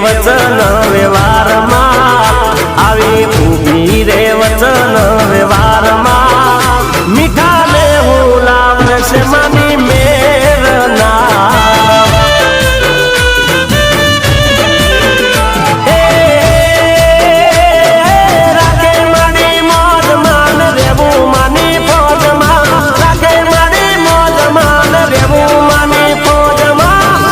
વચન વ્યવહારમાં આવી ઊભી રે વચન વ્યવહારમાં મીઠા ને હું લાવશે માની મેરના રાખે મારી મોજ માન રેવું માની ફોજમાં રાખે મારી મોજ માન રેવું માની ફોજમાં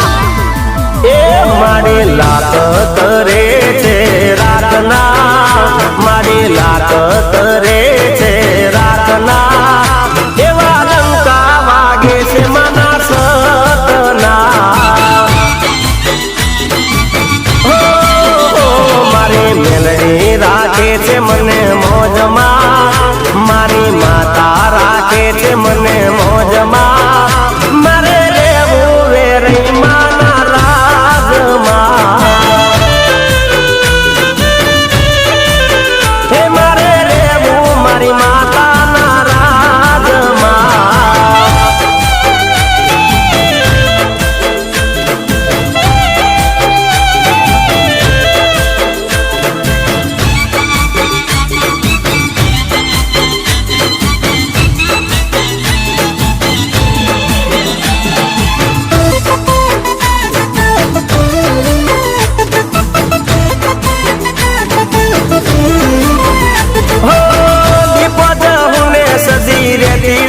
એ મારી લાત કરે છે રાખના મારી લાત કરે છે રાખના એવા ડંકા વાગે છે મના સતના મારી મેલડી રાખે છે મને મોજમાં મારી માતા રાખે છે મને મોજમાં મારે રહેવું વેરી માના રાજમાં હે મારે રહેવું મારી માતાના રાજમાં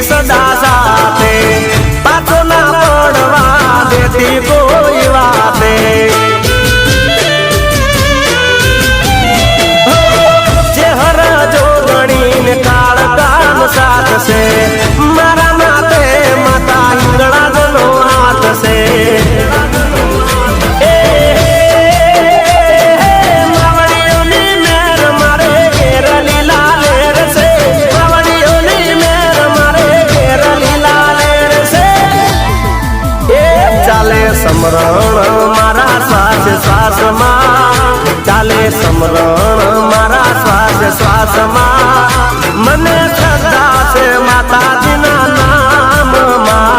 સદા સાથે પાછો ના પડવા દેતી કોઈ વાતે ચહેર જો ગણીને કાળ કામ સાથ છે મારા માથે માતા હિંગળા જનો હાથ છે સમરણ મારા શ્વાસ શ્વાસમાં ચાલે સમરણ મારા શ્વાસ શ્વાસમાં મને શ્રદ્ધા છે માતાજીના નામમાં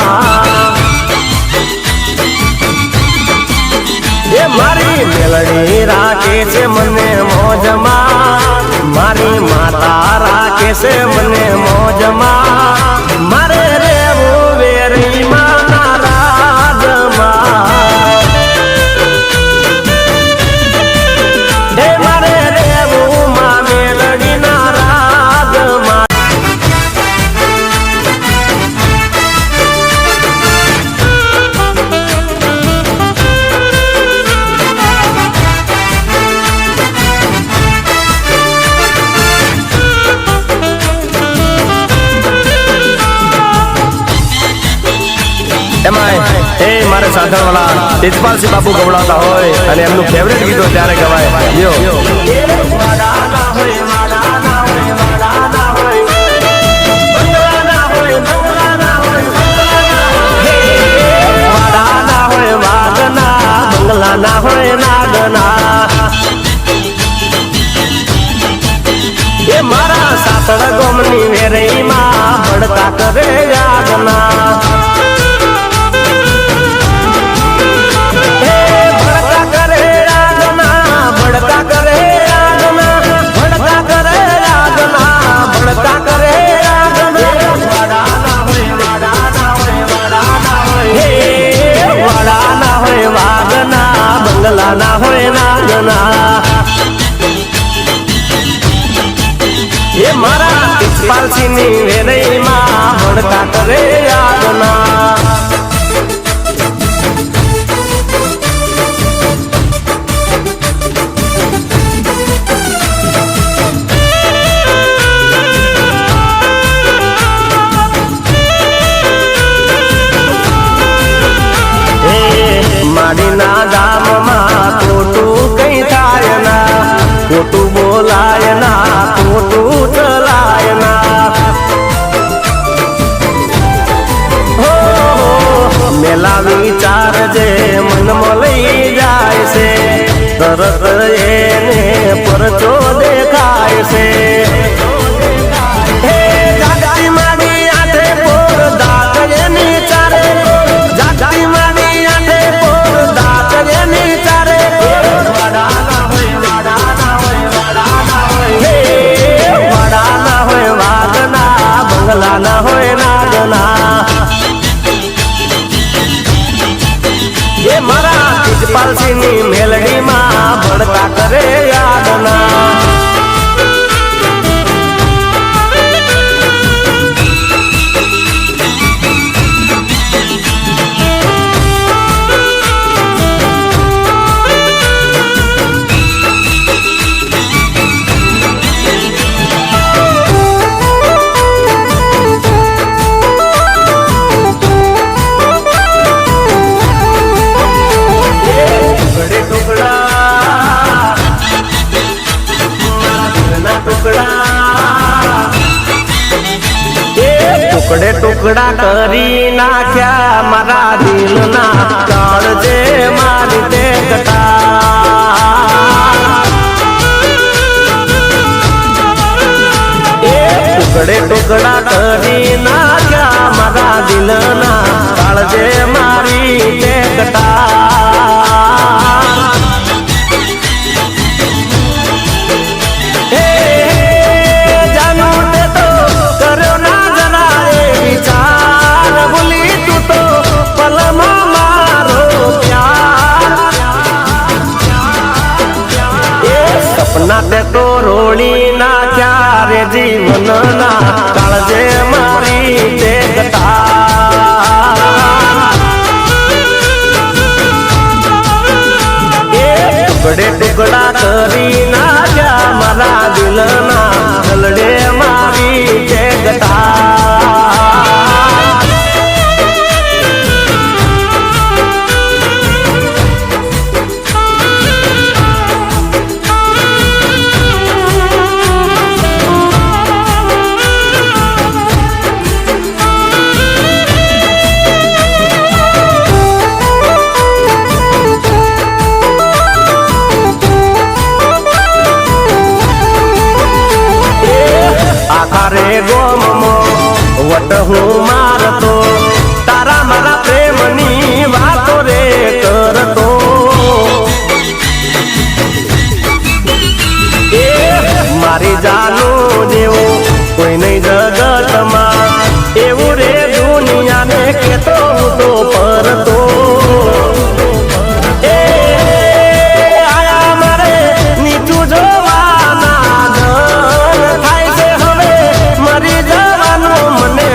એ મારી મેલડી રાખે છે મને મોજમાં મારી માતા રાખે છે મને મોજમાં મારે રહેવું વેરી માના રાજમાં હે મારે રહેવું માં મેલડીના રાજમાં મારે સાધણવાળા તેજપાલસિંહ બાપુ ગવડાવતા હોય અને એમનું ફેવરેટ ગીતો ત્યારે ગવાય લ્યો બંગલાના હોય નાગના એ મારા સાતડ ગોમની વેરઈમાં ભડકા કરે યાદના ભડકા કરે રાજના ભડકા કરે રાજના ભડકા કરે વાડાના હોય વાગના બંગલાના હોય નાગના એ મારા તેજપાલસિંહની વેરઈમાં ભડકા કરે રાજના માડીના ગામમાં ખોટું કઈ થાય ના ખોટું બોલાય ના ખોટું ચલાય ના મેલા વિચાર જે મનમાં લઈ જાય છે તરત એને પરચો દેખાય છે માડી આઠે પોર દાંત એની ચારે જાગતી માડી આઠે પોર દાંત એની ચારે પાલસીની મેલડીમાં ભડકા કરે યાદના ટુકડે ટુકડા કરી નાખ્યા મારા દિલના કાળજે મારી તે ટુકડે ટુકડા કરી નાખ્યા મારા દિલના કાળજે મારી તે સપના તે તો રોળી નાખ્યા રે જીવનના કાળજે મારી તે ટુકડે ટુકડા કરી નાખ્યા મારા દિલના ગલડે મારી તે રે ગોમમો વટ હું મારતો તારા મારા પ્રેમની વાતો રે કરતો મારી જાનું જેવું કોઈ નહીં જગતમાં એવું રે દુનિયાને કેતો હું તો પરતો આયા મારે નીચું જોવાના થાય છે હવે મરી જવાનું મને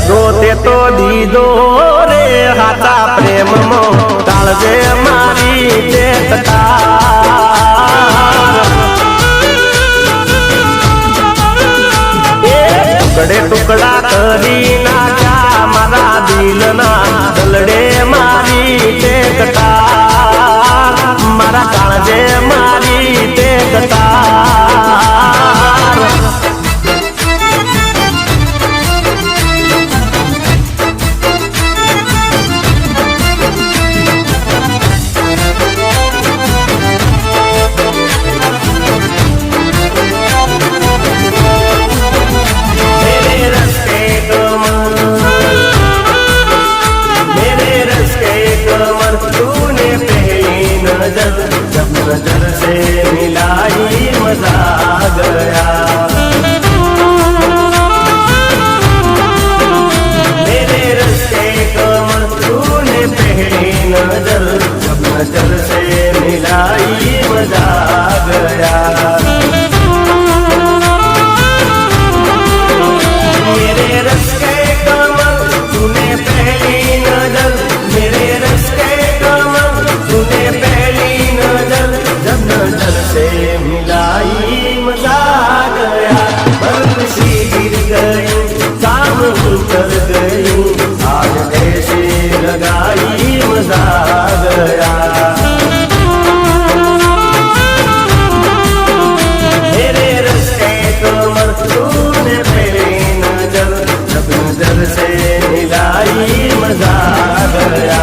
દગો તે તો દીધો રે હાથા પ્રેમમાં કાળજે મારી તે ટુકડે ટુકડા કરી નાખ્યા મારા દિલના ગલડે મારી તે મારા કાળજે મારી તે नजर से मिलाई मजा गया मेरे रस्ते कमर तूने पहली नजर जब नजर से मिलाई मजा गया मेरे रस्ते कमर तूने पहली नजर मेरे रस्ते कमर तूने पहली जब नजर से मिलाई मजा गया बर्फ सी गिर गई काम उतर गई आज ऐसे लगाई मजा गया मेरे रस्ते कमर तूने पहली नजर जब नजर से मिलाई मजा गया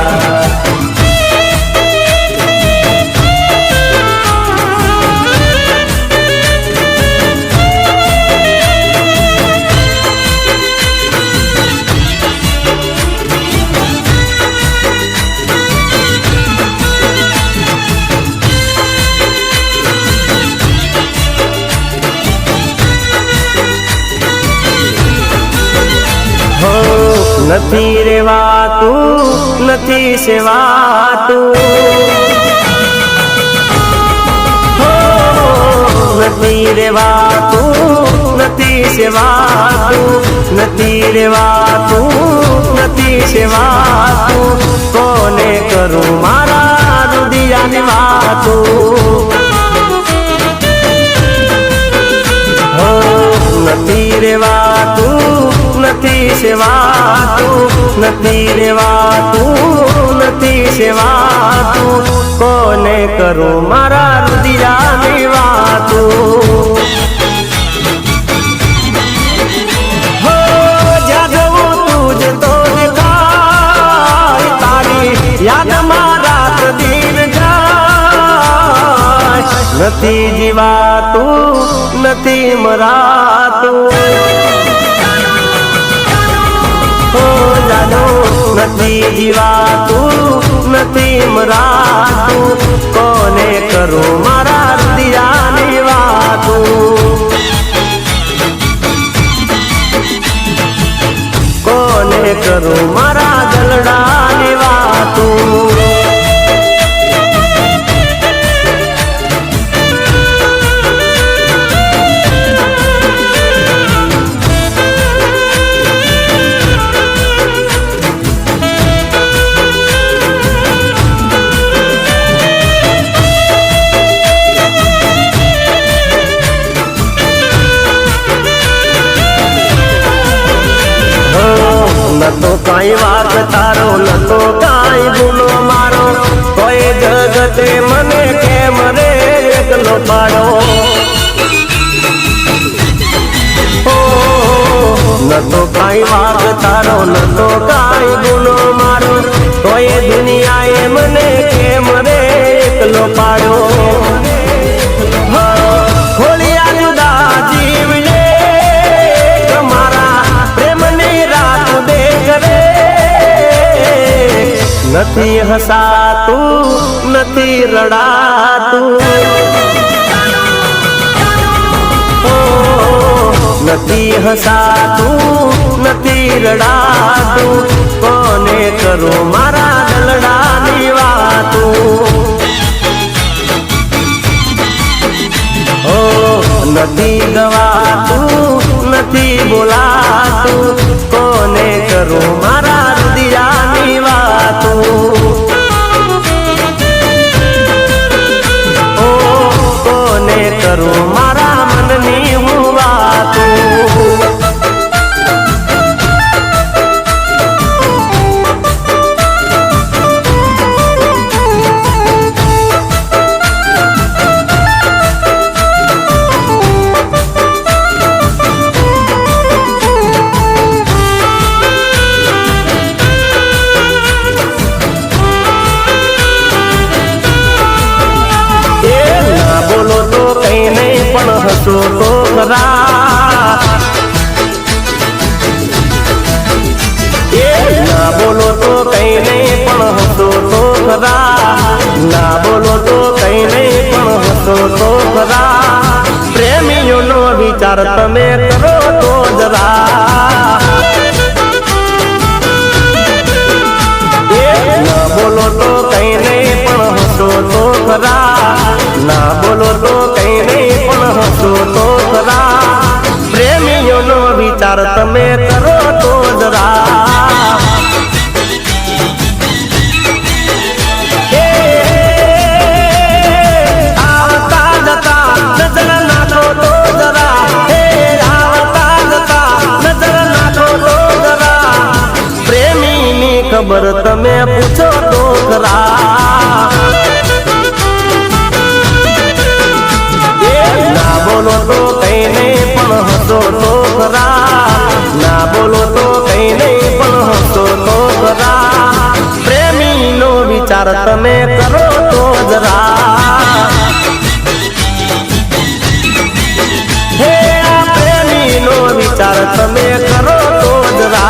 નથી રેવાતું નથી સેવાતું, નથી રેવાતું નથી સેવાતું, નથી રેવાતું નથી સેવાતું, કોને કરું મારા રુદિયાની વાતું, નથી રેવાતું નથી સેવાતું, નથી રેવાતું નથી સેવાતું, કોને કરું મારા રુદિયાની વાતું. હો જ્યાં જવું તું જ તો દેખાય, તારી યાદમાં રાત દિન જાય, નથી જીવાતું નથી મરાતું, હો જાનો નથી જીવાતું નથી મરાતું, કોને કરું મારા રુદિયાની વાતું, કોને કરું મારા દલડાની વાતું. નતો કાંઈ વાક તારો નતો કાંઈ ગુનો મારો, કોઈ જગતે મને કેમ રે એકલો પાડો, નતો કાંઈ વાક તારો નતો કાંઈ ગુનો મારો, કોઈ દુનિયાએ મને કેમ રે એકલો પાડો, ખોલિયા જુદા જીવને તમારા પ્રેમની રાત દેખ રે, નથી હસાતું નથી રડાતું, નથી હસાતું નથી રડાતું, કોને કરું મારા દલડાની વાતું, નથી ગવાતું નથી બોલાતું, કોને કરું મારા રુદિયાની વાતું, કોને કરું મારા મનની હું વાતું. હસો તો ખરા, ના બોલો તો કઈ નહીં પણ હસો તો ખરા, ના બોલો તો કઈ નહીં પણ હસો તો ખરા, પ્રેમીઓનો વિચાર તમે કરો તો જરા, ના બોલો તો કઈ નહીં પણ હસો તો ખરા, ના બોલો તો કઈ નહીં પણ હસો તો ખરા, પ્રેમીઓનો વિચાર તમે કરો તો જરા, આવતા જતા નજર નાખો તો જરા, આવતા જતા નજર નાખો તો જરા, પ્રેમીની ખબર તમે પૂછો તો ખરા, ના બોલો તો કઈ નહીં પણ હસો તો ખરા, ના બોલો તો કઈ નહીં પણ હસો તો ખરા, પ્રેમીનો વિચાર તમે કરો તો જરા, હે આ પ્રેમીનો વિચાર તમે કરો તો જરા.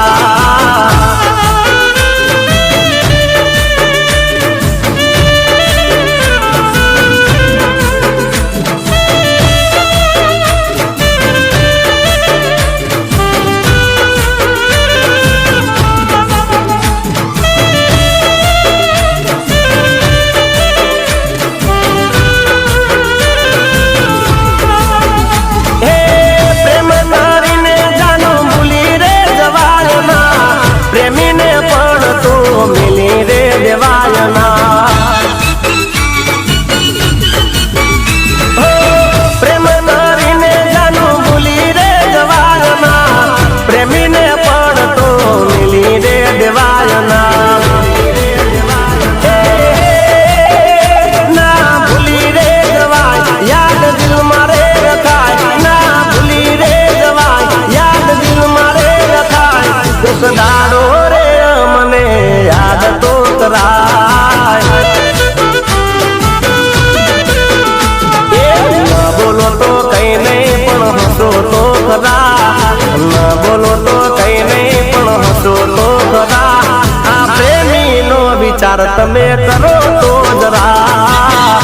તમે કરો તો જરા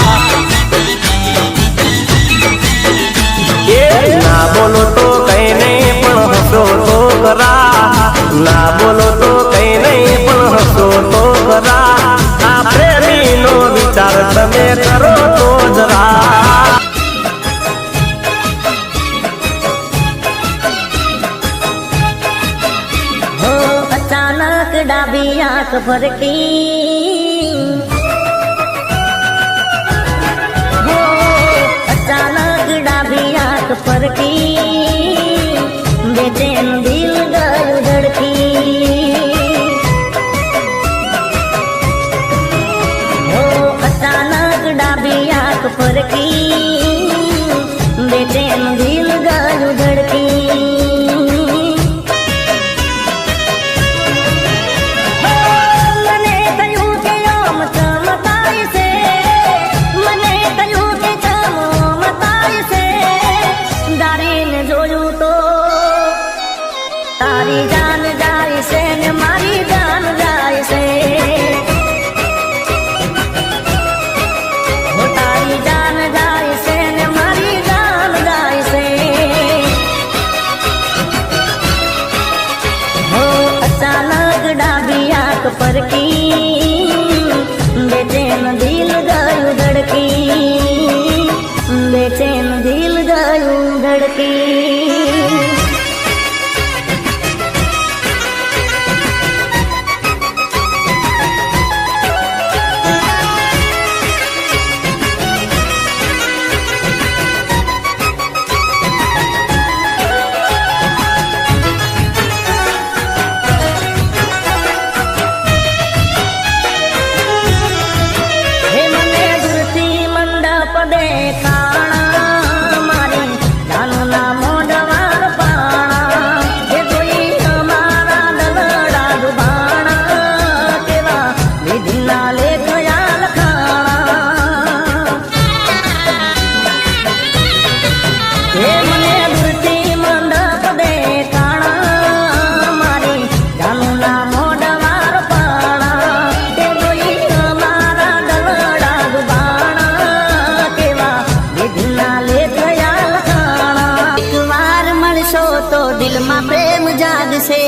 ના બોલો તો કઈ નહીં પણ હસો તો ખરા ના બોલો તો કઈ નહીં પણ હસો તો ખરા આ પ્રેમીનો વિચાર તમે કરો તો જરા अचानक डाबी आंख फरकी हो अचानक डाबी आंख फरकी बेचैन दिल गયું धड़की हो अचानक डाबी आंख फरकी बेचैन दिल गયું धड़की तारी जान जाए से ने मारी जान जाए से हो तारी जान जाए से ने मारी जान जाए से हो अचानक डाबी आंख फरकी बेचैन दिल गયું धड़की बेचैन दिल गયું धड़की दिल में प्रेम जागसे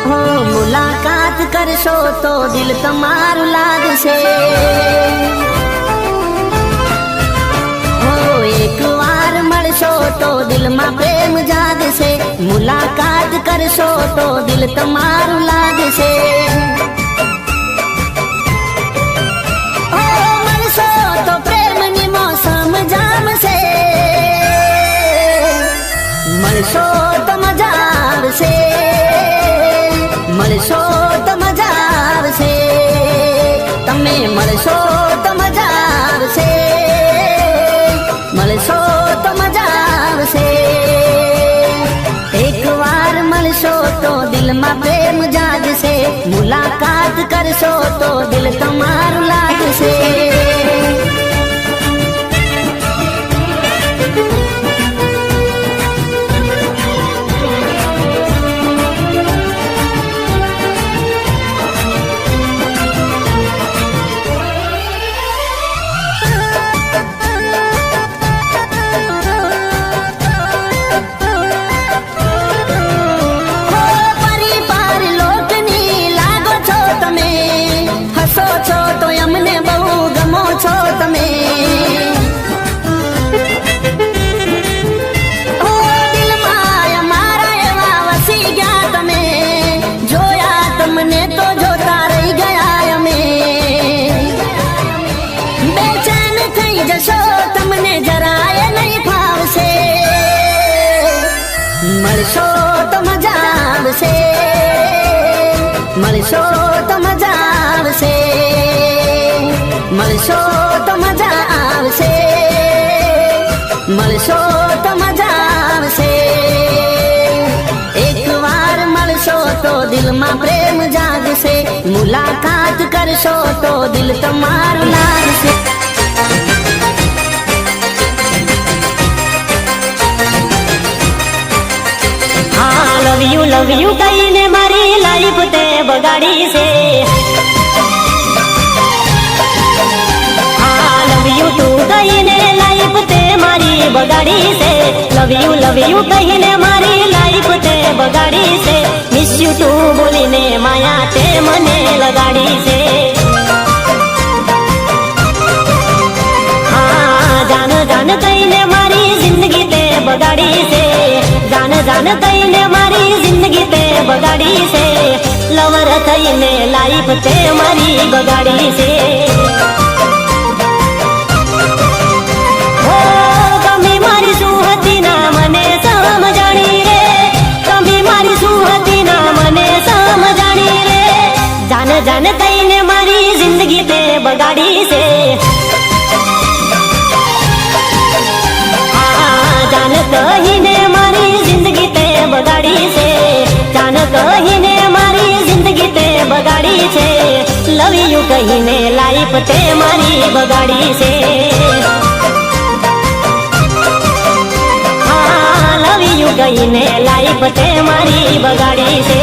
हो मुलाकात करशो तो दिल तमारू लागसे हो एक बार मळशो तो दिल में प्रेम जागसे मुलाकात करशो तो दिल तमारू लागसे हो मळशो तो प्रेमनी मौसम जामसे મળશો તો મજા આવશે મળશો તો મજા આવશે તમે મળશો તો મજા આવશે મળશો તો મજા આવશે એક વાર મળશો તો દિલમાં પ્રેમ જાગશે મુલાકાત કરશો તો દિલ તમારું લાગશે મળશો તો મજા આવશે મળશો તો મજા આવશે મળશો તો મજા આવશે મળશો તો મજા આવશે એક વાર મળશો તો દિલમાં પ્રેમ જાગશે મુલાકાત કરશો તો દિલ તમારું લાગશે લવ યુ કહીને મારી લાઈફ તે બગાડી છે. હા લવ યુ તું કહીને લાઈફ તે મારી બગાડી છે. લવ યુ કહીને મારી લાઈફ તે બગાડી છે. મિસ યુ તું બોલીને માયા તે મને લગાડી છે. જાન જાન કહીને મારી જિંદગી તે બગાડી છે. જાન જાન કહીને મારી જિંદગી તે બગાડી છે. લવર થઈને લાઈફ તે મારી બગાડી છે. હો કમી મારી શું હતી ના મને સમજાણી રે. કમી મારી શું હતી ના મને સમજાણી રે. જાન જાન કહીને મારી જિંદગી તે બગાડી છે. જાન કહીને મારી જિંદગી તે બગાડી છે. જાન કહીને મારી જિંદગી તે બગાડી છે. લવ યુ કહીને લાઈફ તે મારી બગાડી છે. હા લવ યુ કહીને લાઈફ તે મારી બગાડી છે.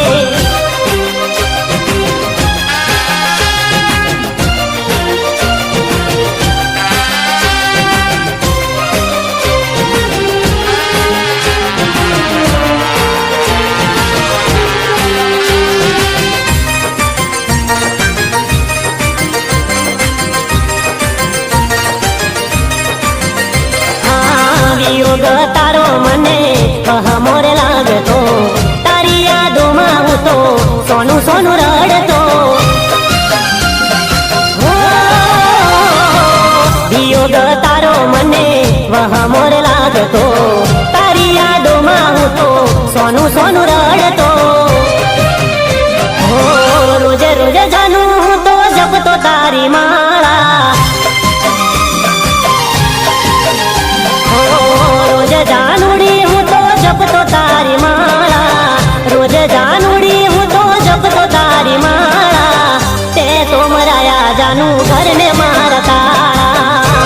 વિયોગ તારો મને કહમોરે લાગતો. તારી યાદોમાં હું તો સોનું સોનું રડતો. વિયોગ તારો મને વહમોરે લાગતો. તારી યાદોમાં હું તો સોનું સોનું રડતો. રોજ રોજ જાનું હું તો જપતો તારી માળા. રોજ જાનુડી હું તો જપતો તારી માળા. રોજ જાનુડી હું તો જપતો તારી માળા. તે તો મરાયા જાનું ઘરને મારા તાળા.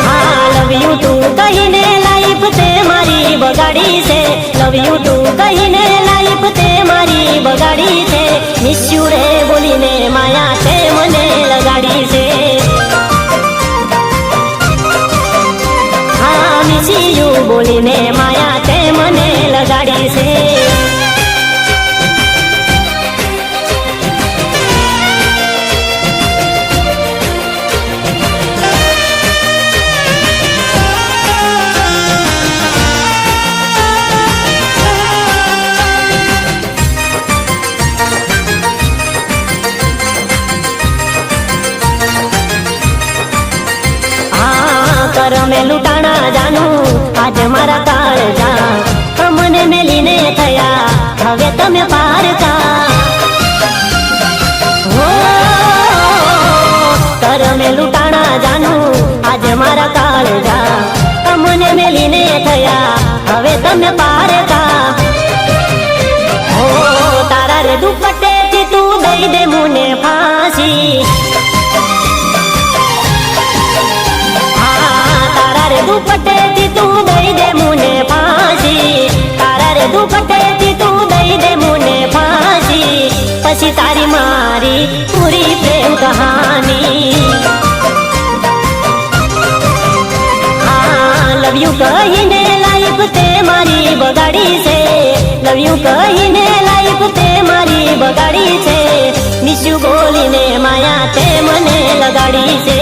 હા લવ યુ તું કહીને લાઈફ તે મારી બગાડી છે. લવ યુ તું કહીને લાઈફ તે મારી બગાડી છે. મિસ યુ રે બોલીને માયા તે મને લગાડી છે. મિસ યુ બોલીને માયા તે મને લગાડી છે. કરમે લૂંટાણા જાનું આજ મારા કાળજા. તમને મેલીને થયા હવે તમે પારકા. હો કરમે લૂંટાણા જાનું આજ મારા કાળજા. તમને મેલીને થયા હવે તમે પારકા. હો તારા રે દુપટ્ટેથી તું દઈ દે મુને ફાંસી. દુપટ્ટેથી તું દઈ દે મુને ફાંસી. તારા રે દુપટ્ટેથી તું દઈ દે મુને ફાંસી. પછી તારી મારી પૂરી પ્રેમ કહાની. હા લવ યુ કહીને લાઈફ તે મારી બગાડી છે. લવ યુ કહીને લાઈફ તે મારી બગાડી છે. મિસ યુ બોલીને માયા તે મને લગાડી છે.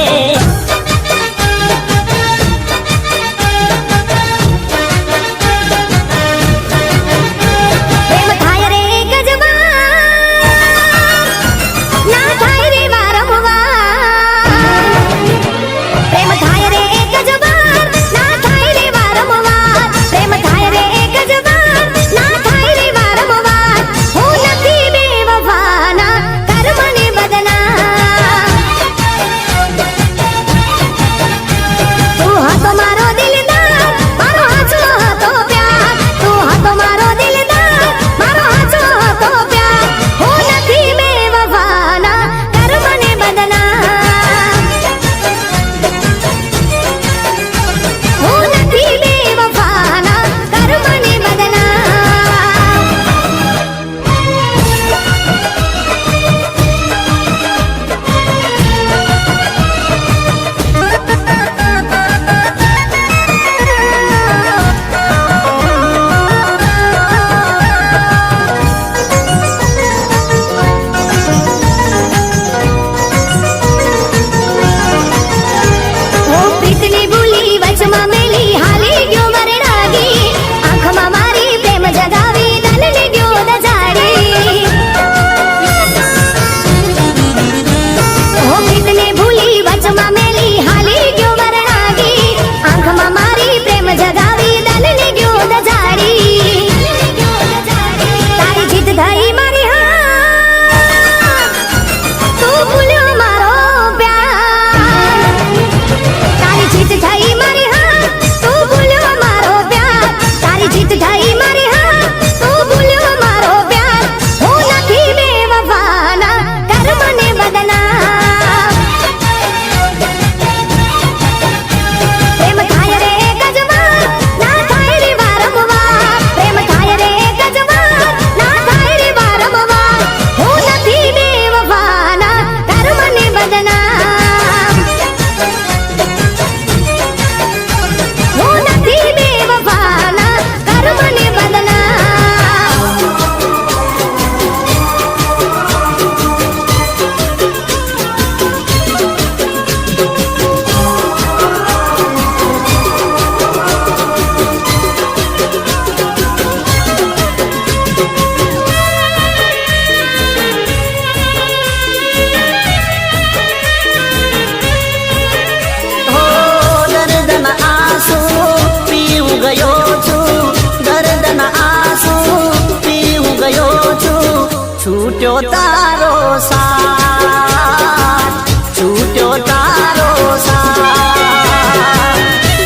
છૂટ્યો તારો સાથ, છૂટ્યો તારો સાથ.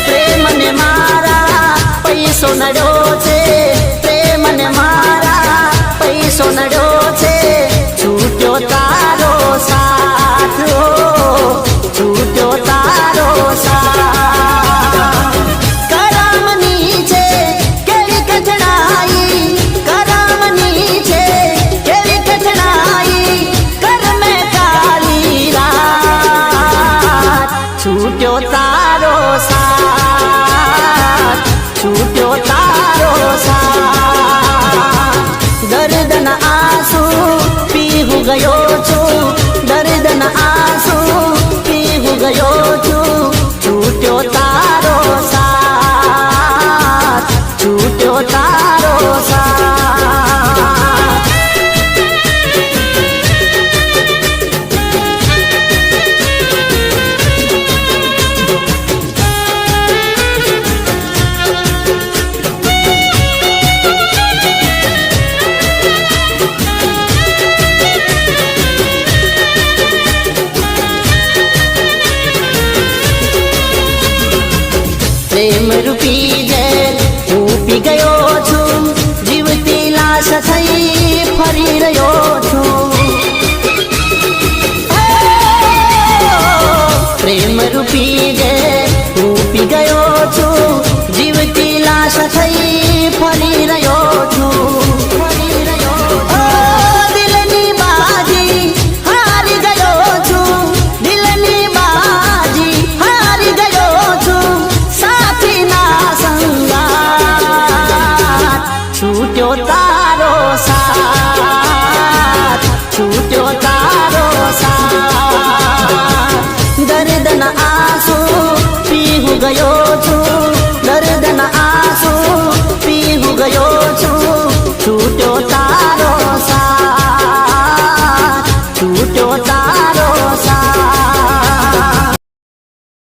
પ્રેમને મારા પૈસો નડ્યો છે, પ્રેમને મારા પૈસો નડ્યો છે. છૂટ્યો તારો સાથ, છૂટ્યો તારો સાથ. કરામની છે કેવી કઠણાઈ, કરામની છે કેવી કઠણાઈ, કરમે કાળી રાત. છૂટ્યો તારો સાથ, છૂટ્યો તારો સાથ. દર્દના આંસુ પીહું ગયો છું, દર્દના આંસુ પીહું ગયો છું. છૂટ્યો તારો સાથ, છૂટ્યો તારો સાથ. પ્રેમ રૂપી જેલ હું પી ગયો